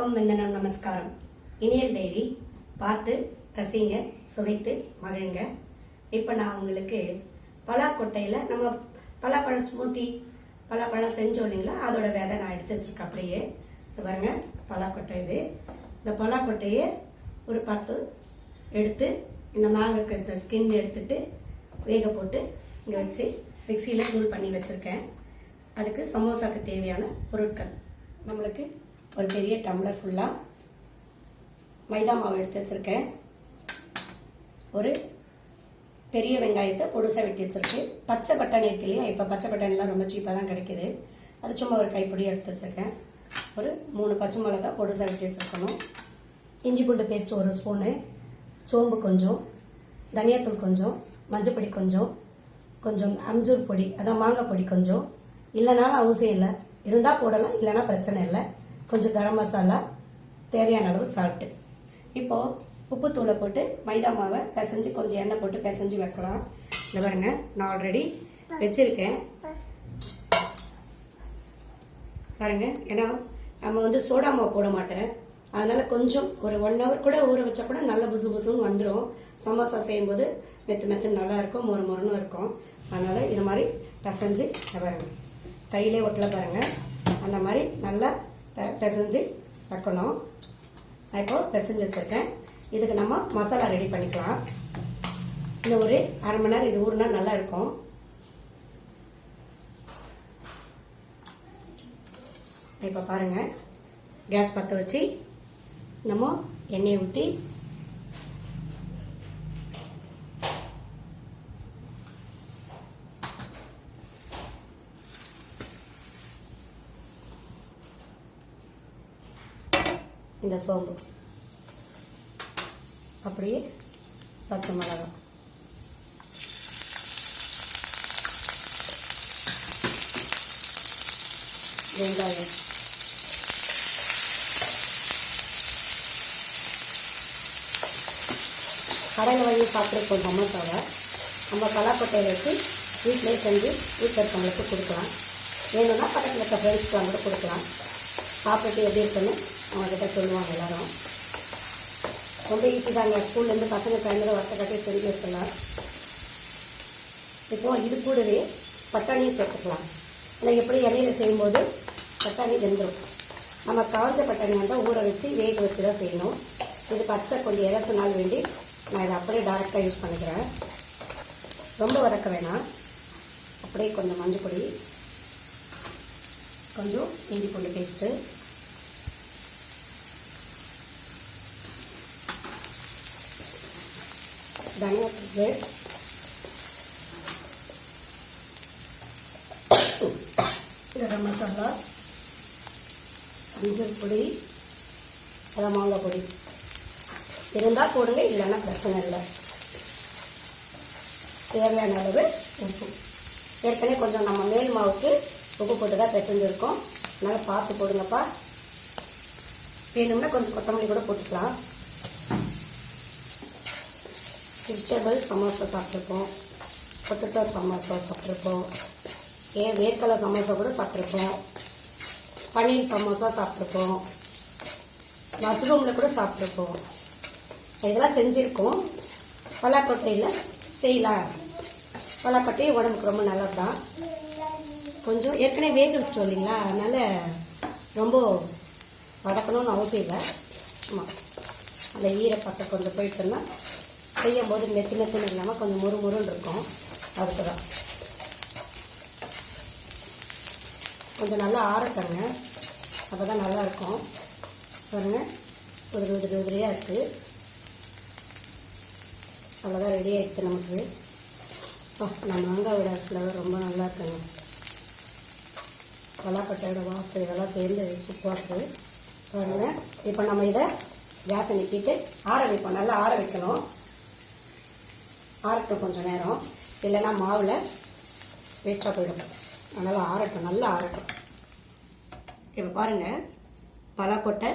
வணக்கம், வந்தனம், நமஸ்காரம். இனியல் டைரி பார்த்து ரசிங்க, சுவைத்து மகிழுங்க. இப்போ நான் உங்களுக்கு பலாக்கொட்டையில் நம்ம பலாப்பழம் ஸ்மூத்தி பலாப்பழம் செஞ்சோம் இல்லைங்களா, அதோட விதை நான் எடுத்து வச்சிருக்கேன். அப்படியே இது பாருங்க, பலாக்கொட்டை. இது இந்த பலாக்கொட்டையை ஒரு 10 எடுத்து இந்த மேலே இந்த ஸ்கின் எடுத்துட்டு வேக போட்டு இங்கே வச்சு மிக்சியில் தூள் பண்ணி வச்சுருக்கேன். அதுக்கு சமோசாக்கு தேவையான பொருட்கள் நம்மளுக்கு ஒரு பெரிய டம்ளர் ஃபுல்லாக மைதா மாவு எடுத்து வச்சுருக்கேன். ஒரு பெரிய வெங்காயத்தை பொடுசாக வெட்டி வச்சுருக்கேன். பச்சை பட்டாணி இருக்கு இல்லையா, இப்போ பச்சை பட்டாணிலாம் ரொம்ப சீப்பாக தான் கிடைக்கிது. அது சும்மா ஒரு கைப்பிடி எடுத்து வச்சுருக்கேன். ஒரு 3 பச்சை மிளகா பொடுசாக வெட்டி வச்சுருக்கணும். இஞ்சி பூண்டு பேஸ்ட் 1 ஸ்பூனு, சோம்பு கொஞ்சம், தனியாத்தூள் கொஞ்சம், மஞ்சப்பொடி கொஞ்சம், கொஞ்சம் அம்ஜூர் பொடி, அதான் மாங்காய் பொடி கொஞ்சம், இல்லைனாலும் அவசியம் இல்லை, இருந்தால் போடலாம், இல்லைனா பிரச்சனை இல்லை. கொஞ்சம் கரம் மசாலா, தேவையான அளவு சால்ட்டு. இப்போது உப்புத்தூளை போட்டு மைதா மாவை பிசைஞ்சு கொஞ்சம் எண்ணெய் போட்டு பிசைஞ்சு வைக்கலாம். இந்த பாருங்க, நான் ஆல்ரெடி வச்சுருக்கேன் பாருங்க. ஏன்னா நம்ம சோடா மாவு போட மாட்டேன், அதனால் கொஞ்சம் ஒரு 1 hour கூட ஊற வச்சா கூட நல்ல புசு புசுன்னு வந்துடும். சமோசா செய்யும்போது மெத்து நல்லா இருக்கும், மொறுன்னு இருக்கும். அதனால் இது மாதிரி பிசைஞ்சு பாருங்க, கையிலே ஒட்டலை பாருங்கள், அந்த மாதிரி நல்லா பிசைஞ்சு வைக்கணும். நான் இப்போ பிசைஞ்சு வச்சுருக்கேன். இதுக்கு நம்ம மசாலா ரெடி பண்ணிக்கலாம். இன்னும் ஒரு 1/2 மணி நேரம் இது ஊறினா நல்லா இருக்கும். இப்போ பாருங்கள், கேஸ் பற்ற வச்சு நம்ம எண்ணெயை ஊற்றி இந்த சோம்பு, அப்படியே பச்சை மிளகாய், வெங்காயம், கடையில் வாங்கி சாப்பிட்ருக்கோம் சமோசாவை. நம்ம பலாக்கொட்டையை வச்சு வீட்டிலே செஞ்சு வீட்டில் இருக்கவங்களுக்கு கொடுக்கலாம். வேணும்னா பக்கத்தில் இருக்க ஃப்ரெண்ட்ஸ்க்கு கூட கொடுக்கலாம். சாப்பிட்டு எப்படி இருக்குன்னு அவங்கக்கிட்ட சொல்லுவாங்க எல்லாரும். ரொம்ப ஈஸி தாங்க, ஸ்கூல்லேருந்து பசங்க டைமில் வறுத்த கட்டி செஞ்சு வச்சிடலாம். இப்போது இது கூடவே பட்டாணியும் சேர்த்துக்கலாம். ஆனால் எப்படி எண்ணெயில் செய்யும்போது பட்டாணி வெந்துடும். நம்ம காஞ்ச பட்டாணி வந்தால் ஊற வச்சு வேக வச்சு தான் செய்யணும். இது பச்சை கொஞ்சம் இறச நாள் வேண்டி நான் இதை அப்படியே டைரெக்டாக யூஸ் பண்ணிக்கிறேன். ரொம்ப வதக்க வேணாம். அப்படியே கொஞ்சம் மஞ்சள் பொடி, கொஞ்சம் இஞ்சி பூண்டு பேஸ்ட்டு, தனியாத்தூள், கரம் மசாலா, அம்ஜூர் பொடி, அதான் மாங்காய் பொடி இருந்தால் போடுங்க, இல்லைன்னா பிரச்சனை இல்லை. தேவையான அளவு உப்பு. ஏற்கனவே கொஞ்சம் நம்ம மேல் மாவுக்கு உப்பு போட்டு தான் பெற்றுருக்கோம், அதனால் பார்த்து போடுங்கப்பா. வேணும்னா கொஞ்சம் கொத்தமல்லி கூட போட்டுக்கலாம். வெஜிடபிள் சமோசா சாப்பிட்ருப்போம், பொட்டேட்டோ சமோசா சாப்பிட்ருப்போம், வேர்க்கடலை சமோசா கூட சாப்பிட்ருப்போம், பன்னீர் சமோசா சாப்பிட்ருப்போம், மஷ்ரூமில் கூட சாப்பிட்ருப்போம். இதெல்லாம் செஞ்சுருக்கோம். பலாக்கொட்டையில் செய்யலாம். பலாக்கொட்டை உடம்புக்கு ரொம்ப நல்லது தான். கொஞ்சம் ஏற்கனவே வேக வச்சிட்டோம் இல்லைங்களா, அதனால் ரொம்ப வதக்கணும்னு அவசியம் இல்லை. சும்மா அந்த ஈரப்பசை கொஞ்சம் போயிட்டோம்னா செய்யும் போது மெத்துன்னு இல்லாமல் கொஞ்சம் முறுன்னு இருக்கும். அதுக்கு தான் கொஞ்சம் நல்லா ஆறட்டங்க, அப்போ தான் நல்லாயிருக்கும். பாருங்கள், உதிரியாக இருக்குது. அவ்வளோதான், ரெடி ஆகிடுது நமக்கு. நான் மாங்காய் விட ஃப்ளவர் ரொம்ப நல்லா இருக்குங்க. பலாக்கொட்டையோட வாசம் இதெல்லாம் சேர்ந்து சூப்பராக இருக்குது. பாருங்கள், இப்போ நம்ம இதை கேஸை நிறுத்திட்டு ஆற வைப்போம். நல்லா ஆற வைக்கணும். ஆறட்டும் கொஞ்சம் நேரம், இல்லைன்னா மாவில் வேஸ்ட்டாக போயிடும். அதனால் ஆறட்டும், நல்லா ஆறட்டும். இப்போ பாருங்கள், பலாக்கொட்டை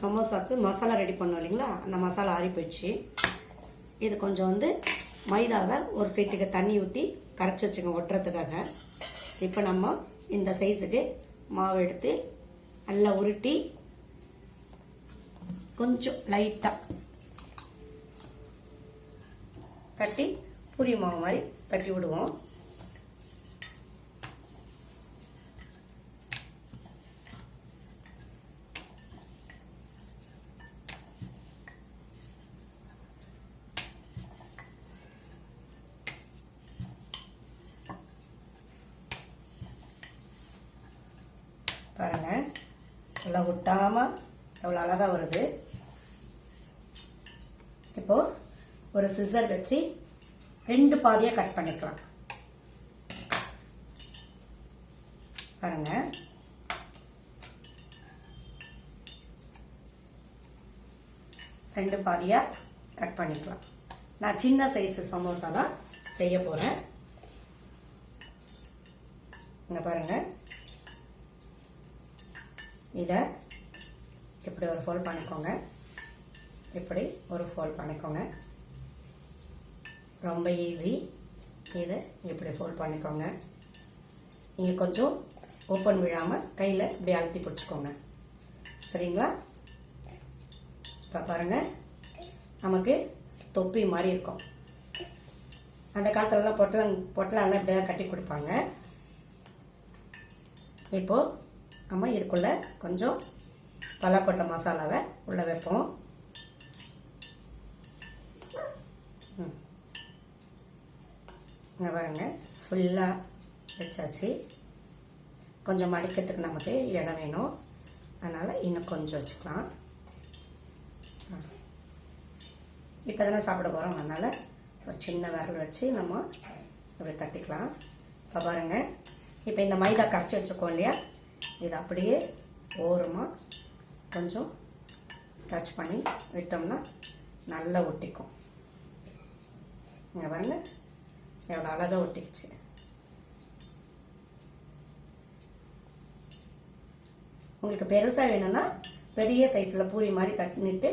சமோசாவுக்கு மசாலா ரெடி பண்ணோம் இல்லைங்களா, அந்த மசாலா ஆறி போயிடுச்சு. இது கொஞ்சம் மைதாவை ஒரு சீட்டுக்கு தண்ணி ஊற்றி கரைச்சி வச்சுங்க ஒட்டுறதுக்காக. இப்போ நம்ம இந்த சைஸுக்கு மாவு எடுத்து நல்லா உருட்டி கொஞ்சம் லைட்டாக தட்டி பூரி மாவு மாதிரி தட்டி விடுவோம். பாருங்க, எல்லாம் ஒட்டாமல் எவ்வளோ அழகாக வருது. இப்போ ஒரு சிசர் வச்சு 2 பாதியாக கட் பண்ணிக்கலாம். பாருங்க, ரெண்டு பாதியாக கட் பண்ணிக்கலாம். நான் சின்ன சைஸ் சமோசா தான் செய்ய போகிறேன். இங்கே பாருங்க, இதை இப்படி ஒரு ஃபோல்ட் பண்ணிக்கோங்க, இப்படி ஒரு ஃபோல்ட் பண்ணிக்கோங்க. ரொம்ப ஈஸி. இதை இப்படி ஃபோல்ட் பண்ணிக்கோங்க. இங்கே கொஞ்சம் ஓப்பன் விழாமல் கையில் இப்படி அழுத்தி பிடிச்சிக்கோங்க. சரிங்களா? இப்போ பாருங்கள், நமக்கு தொப்பி மாதிரி இருக்கும். அந்த காலத்துலலாம் பொட்டலெல்லாம் இப்படி தான் கட்டி கொடுப்பாங்க. இப்போது நம்ம இதுக்குள்ளே கொஞ்சம் பலாக்கொட்டை மசாலாவை உள்ளே வைப்போம். இங்கே பாருங்க, ஃபுல்லாக வச்சாச்சு. கொஞ்சம் மடிக்கிறதுக்கு நமக்கு இடம் வேணும், அதனால் இன்னும் கொஞ்சம் வச்சுக்கலாம். இப்போ தானே சாப்பிட போகிறோம், அதனால் ஒரு சின்ன விரல் வச்சு நம்ம இப்படி தட்டிக்கலாம். இப்போ பாருங்கள், இப்போ இந்த மைதா கரைச்சி வச்சுக்கோம் இல்லையா, இது அப்படியே ஓரமாக கொஞ்சம் டச் பண்ணி விட்டோம்னா நல்லா ஒட்டிக்கும். இங்கே பாருங்க, எவ்வளோ அழகாக ஒட்டிக்குச்சு. உங்களுக்கு பெருசாக வேணும்னா பெரிய சைஸில் பூரி மாதிரி தட்டினிட்டு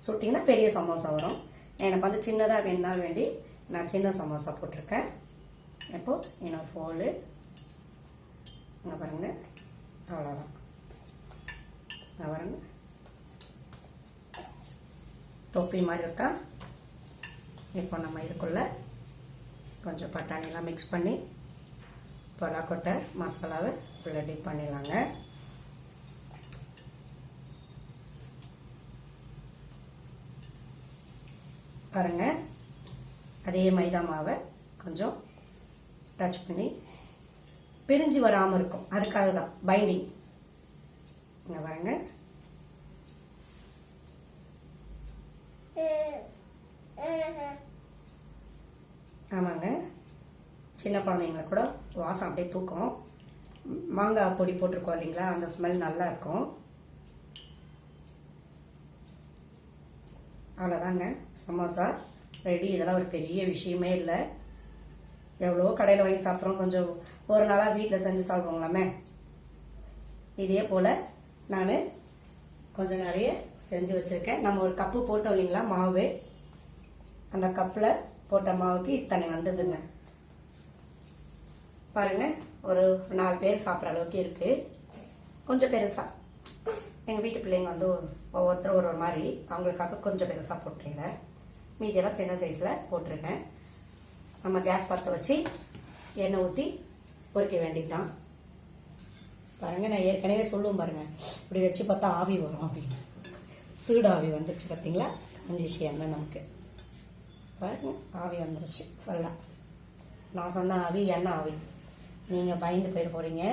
சுட்டிங்கன்னா பெரிய சமோசா வரும். எனக்கு வந்து சின்னதாக வேணுன்னா வேண்டி நான் சின்ன சமோசா போட்டிருக்கேன். இப்போது இன்னொரு ஃபோலு. இங்கே பாருங்கள், அவ்வளோதான். இங்கே பாருங்க, தொப்பி மாதிரி இருக்கா. இப்போ நம்ம இதுக்குள்ளே கொஞ்சம் பட்டாணிலாம் மிக்ஸ் பண்ணி பலாக்கொட்டை மசாலாவை உள்ளே டிப் பண்ணிடலாங்க. பாருங்கள், அதே மைதா மாவை கொஞ்சம் டச் பண்ணி பிரிஞ்சு வராமல் இருக்கும், அதுக்காக தான் பைண்டிங். இங்கே பாருங்க, ஆமாங்க, சின்ன குழந்தைங்களை கூட வாசம் அப்படியே தூக்கும். மாங்காய் பொடி போட்டிருக்கோம் இல்லைங்களா, அந்த ஸ்மெல் நல்லா இருக்கும். அவ்வளோதாங்க, சமோசா ரெடி. இதெல்லாம் ஒரு பெரிய விஷயமே இல்லை. எவ்வளோ கடையில் வாங்கி சாப்பிட்றோம், கொஞ்சம் ஒரு நாளாக வீட்டில் செஞ்சு சாப்பிடுவோங்களாமே. இதே போல் நான் கொஞ்சம் நிறைய செஞ்சு வச்சுருக்கேன். நம்ம ஒரு கப்பு போட்டோம் இல்லைங்களா மாவு, அந்த கப்பில் போட்ட மாவுக்கு இத்தனை வந்ததுங்க. பாருங்கள், ஒரு 4 பேர் சாப்பிட்ற அளவுக்கு இருக்குது. கொஞ்சம் பெருசாக எங்கள் வீட்டு பிள்ளைங்க வந்து ஒவ்வொருத்தரும் ஒரு மாதிரி, அவங்களுக்காக கொஞ்சம் பெருசாக போட்டுருக்கேன். மீதியெல்லாம் சின்ன சைஸில் போட்டிருக்கேன். நம்ம கேஸ் பற்ற வச்சு எண்ணெய் ஊற்றி பொரிக்க வேண்டியதுதான். பாருங்கள், நான் ஏற்கனவே சொல்லுவோம் பாருங்கள், இப்படி வச்சு பார்த்தா ஆவி வரும் அப்படின்னு. சூடு ஆவி வந்துச்சு பார்த்தீங்களா, கொஞ்சம் எண்ணெய் நமக்கு. பாருங்கள், ஆவி வந்துருச்சு ஃபுல்லாக. நான் சொன்ன ஆவி எண்ணெய் ஆவி, நீங்கள் பயந்து போயிட போகிறீங்க.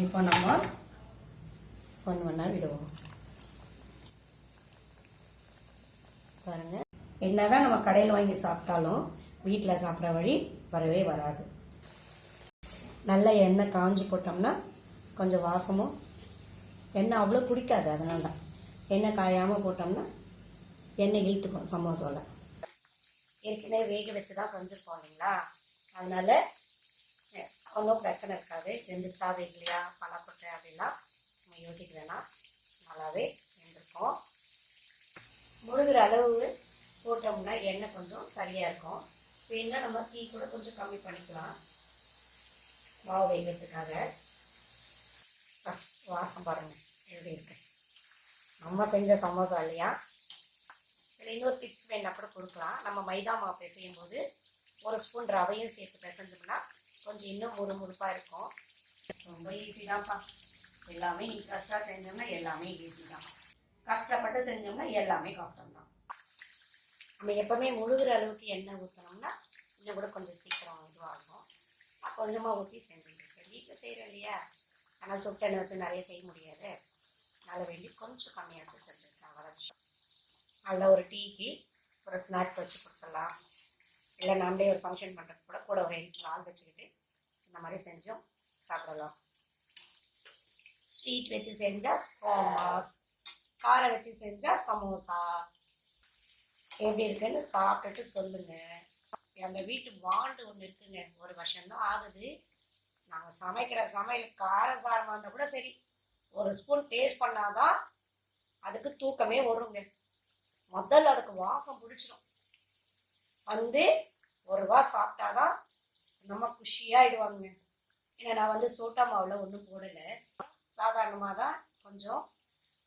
இப்போ நம்ம ஒன்று ஒன்றா விடுவோம். பாருங்கள், என்னதான் நம்ம கடையில் வாங்கி சாப்பிட்டாலும் வீட்டில் சாப்பிட்ற வழி வரவே வராது. நல்ல எண்ணெய் காஞ்சி போட்டோம்னா கொஞ்சம் வாசமும், எண்ணெய் அவ்வளோ பிடிக்காது, அதனால தான். எண்ணெய் காயாமல் போட்டோம்னா எண்ணெய் இழுத்துக்கும் சமோசாவில். ஏற்கனவே வேக வச்சு தான் செஞ்சுருப்போம் இல்லைங்களா, அதனால ஒன்றும் பிரச்சனை இருக்காது. வெந்துச்சா வேகலையா பலாக்கொட்டை அப்படின்லாம் நம்ம யோசிக்க வேணாம், நல்லாவே வெந்திருக்கோம். முழுகிற அளவு போட்டோம்னா எண்ணெய் கொஞ்சம் சரியாக இருக்கும். வேணா நம்ம தீ கூட கொஞ்சம் கம்மி பண்ணிக்கலாம் மாவு வேகிறதுக்காக. வாசம் பாருங்கள் எப்படி இருக்கு. நம்ம செஞ்ச சமோசா இல்லையா. இதில் இன்னொரு டிப்ஸ் வேணா கூட கொடுக்கலாம். நம்ம மைதா மாவு செய்யும்போது 1 ஸ்பூன் ரவையும் சேர்த்து பிசைஞ்சோம்னா கொஞ்சம் இன்னும் முறுமுறுப்பாக இருக்கும். ரொம்ப ஈஸி தான்ப்பா. எல்லாமே இன்ட்ரெஸ்டாக செஞ்சோம்னா எல்லாமே ஈஸி தான். கஷ்டப்பட்டு செஞ்சோம்னா எல்லாமே கஷ்டம்தான். நம்ம எப்போவுமே முழுகிற அளவுக்கு எண்ணெய் ஊற்றணும்னா இன்னும் கூட கொஞ்சம் சீக்கிரம் இதுவாகும். கொஞ்சமாக ஊற்றி செஞ்சுருக்கேன். வீட்டில் செய்கிறேன் இல்லையா, ஆனால் சுட்டு எண்ணெய் வச்சு நிறைய செய்ய முடியாது. அதனால் வேண்டி கொஞ்சம் கம்மியாக வச்சு செஞ்சுருக்கேன். அவ்வளோ அதில் ஒரு டீக்கு ஒரு ஸ்நாக்ஸ் வச்சு கொடுத்துடலாம். இல்லை நாமளே ஒரு ஃபங்க்ஷன் பண்ணுறது கூட ஒரு ஆள் வச்சுக்கிட்டு இந்த மாதிரி செஞ்சோம் சாப்பிடலாம். ஸ்வீட் வச்சு செஞ்சால் சோமாஸ், காரம் வச்சு செஞ்சால் சமோசா. எப்படி இருக்குன்னு சாப்பிட்டுட்டு சொல்லுங்கள். எங்கள் வீட்டு வாண்டு ஒன்று இருக்குங்க. 1 வருஷம்தான் ஆகுது. நாங்கள் சமைக்கிற சமையல் காரசாரமாக இருந்தால் கூட சரி, 1 ஸ்பூன் டேஸ்ட் பண்ணாதான் அதுக்கு தூக்கமே வருங்க. முதல்ல அதுக்கு வாசம் பிடிச்சிடும். ஒரு ரூபா சாப்பிட்டாதான் நம்ம குஷியாகிடுவாங்க. ஏன்னா நான் சோட்டா மாவில் ஒன்றும் போடலை, சாதாரணமாக தான் கொஞ்சம்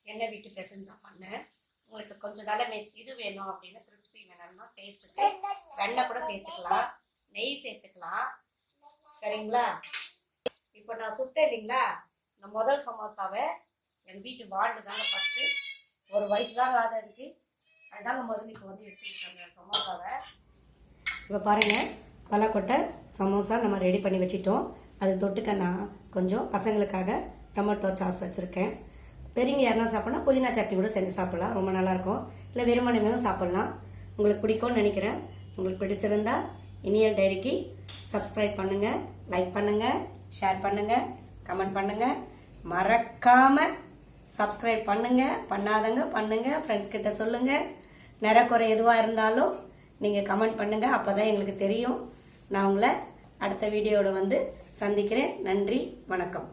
எண்ணெய் விட்டு பிசைஞ்சு பண்ணேன். உங்களுக்கு கொஞ்சம் நல்ல இது வேணும் அப்படின்னா, கிறிஸ்பி வேணும்னா டேஸ்ட்டுக்கு வெண்ணெய் கூட சேர்த்துக்கலாம், நெய் சேர்த்துக்கலாம். சரிங்களா. இப்போ நான் சுட்டேன் இல்லைங்களா, இந்த முதல் சமோசாவை என் வீட்டு வார்டு தாங்க ஃபஸ்ட்டு 1 வயசு தாங்க ஆகுதுக்கு. அதுதாங்க முதல்ல இப்போ எடுத்துக்கிட்டாங்க சமோசாவை. இப்போ பாருங்கள், பலாக்கொட்டை சமோசா நம்ம ரெடி பண்ணி வச்சிட்டோம். அது தொட்டுக்க நான் கொஞ்சம் பசங்களுக்காக டொமேட்டோ சாஸ் வச்சுருக்கேன். பெரியவங்க யாருனா சாப்பிட்னா புதினா சட்னி கூட செஞ்சு சாப்பிட்லாம், ரொம்ப நல்லாயிருக்கும். இல்லை வெறுமனையும் சாப்பிட்லாம். உங்களுக்கு பிடிக்கும்னு நினைக்கிறேன். உங்களுக்கு பிடிச்சிருந்தா இனியல் டைரிக்கு சப்ஸ்கிரைப் பண்ணுங்கள், லைக் பண்ணுங்கள், ஷேர் பண்ணுங்கள், கமெண்ட் பண்ணுங்கள். மறக்காமல் சப்ஸ்கிரைப் பண்ணுங்கள். பண்ணாதங்க பண்ணுங்கள், ஃப்ரெண்ட்ஸ் கிட்ட சொல்லுங்கள். குறை எதுவாக இருந்தாலும் நீங்கள் கமெண்ட் பண்ணுங்கள். அப்போ தான் எங்களுக்கு தெரியும். நான் உங்களை அடுத்த வீடியோவில் சந்திக்கிறேன். நன்றி, வணக்கம்.